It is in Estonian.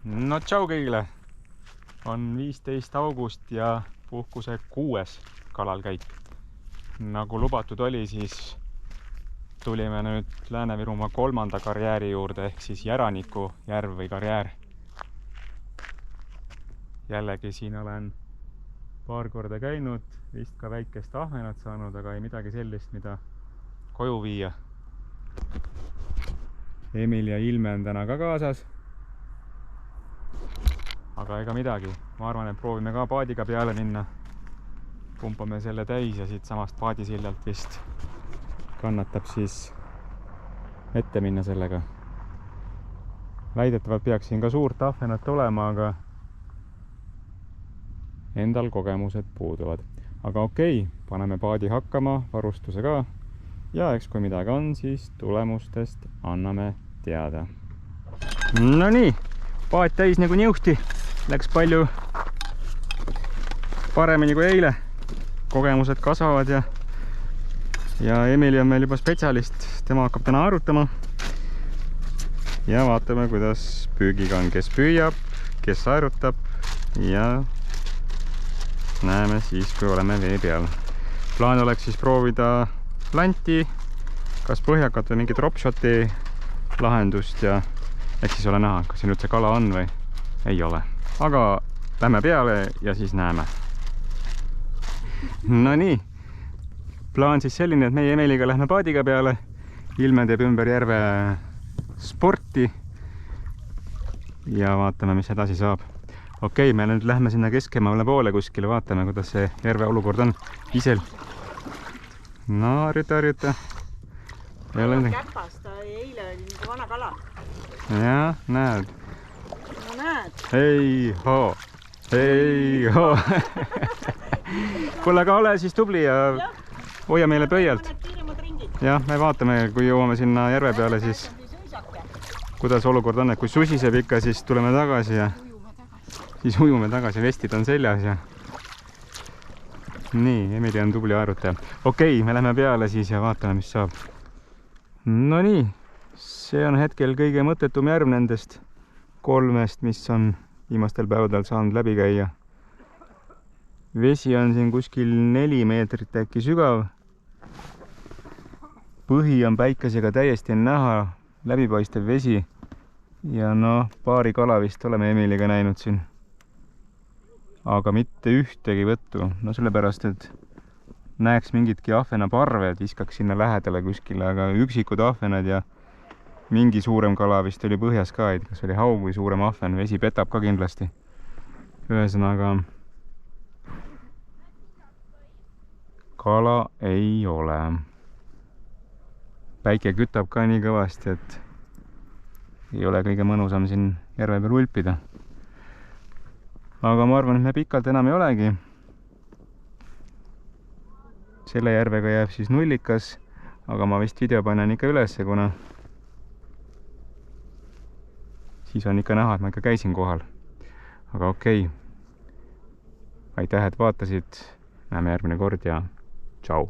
No tšau kõigile! On 15 august ja puhkuse 6. kalalkäik. Nagu lubatud oli, siis tulime nüüd Lääne-Virumaa 3. karjääri juurde ehk siis Järaniku järv või karjäär. Jällegi siin olen paar korda käinud, vist ka väikest ahvenat saanud, aga ei midagi sellist, mida koju viia. Emil ja Ilme on täna ka kaasas. Aga ega midagi, ma arvan, et proovime ka paadiga peale minna. Pumpame selle täis ja siit samast paadisillalt vist kannatab siis ette minna sellega. Väidetavalt peaks siin ka suurt ahvenat olema, aga endal kogemused puuduvad. Aga okei, paneme paadi hakkama, varustuse ka. Ja eks kui midagi on, siis tulemustest anname teada. No nii, paat täis nagu niuhti. Läks palju paremini kui eile. Kogemused kasvavad ja Emili on meil juba spetsialist. Tema hakkab täna arutama. Ja vaatame, kuidas püügiga on. Kes püüab, kes aerutab ja näeme siis, kui oleme vee peal. Plaan oleks siis proovida lanti, kas põhjakat või mingi dropshoti lahendust ja eks siis ole näha, kas siin üldse kala on või ei ole. Aga lähme peale ja siis näeme. No nii, plaan siis selline, et meie Emiliga lähme paadiga peale. Ilme teeb ümber järve sporti ja vaatame, mis edasi saab. Okei, me nüüd lähme sinna keskemaale poole kuskile, vaatame, kuidas see järve olukord on. Isel. No, harjuta. Käpas, ta eile oli nagu vana kala. Ja, näed. No näed. Hei ho. Kuule, aga ole siis tubli ja hoia meile pöialt. Jah, me vaatame, kui jõuame sinna järve peale, siis kuidas olukord on, et kui susiseb ikka, siis tuleme tagasi ja siis ujume tagasi, vestid on seljas ja nii, Emili on tubli aerutaja. Okei, me lähme peale siis ja vaatame, mis saab. No nii, see on hetkel kõige mõttetum järv nendest 3, mis on viimastel päevadel saanud läbi käia. Vesi on siin kuskil 4 meetrit äkki sügav. Põhi on päikesega täiesti näha, läbipaistev vesi. Ja noh, paari kala vist oleme Emiliga näinud siin. Aga mitte ühtegi võttu. No sellepärast, et näeks mingitki ahvenaparve, et viskaks sinna lähedale kuskile, aga üksikud ahvenad ja mingi suurem kala vist oli põhjas ka, et kas oli haug või suurem ahven, vesi petab ka kindlasti. Ühesõnaga kala ei ole. Päike kütab ka nii kõvasti, et ei ole kõige mõnusam siin järve peal ulpida. Aga ma arvan, et me pikalt enam ei olegi. Selle järvega jääb siis nullikas, aga ma vist video panen ikka üles, kuna siis on ikka näha, et ma ikka käisin kohal. Aga okei. Aitäh, et vaatasid. Näeme järgmine kord ja tšau.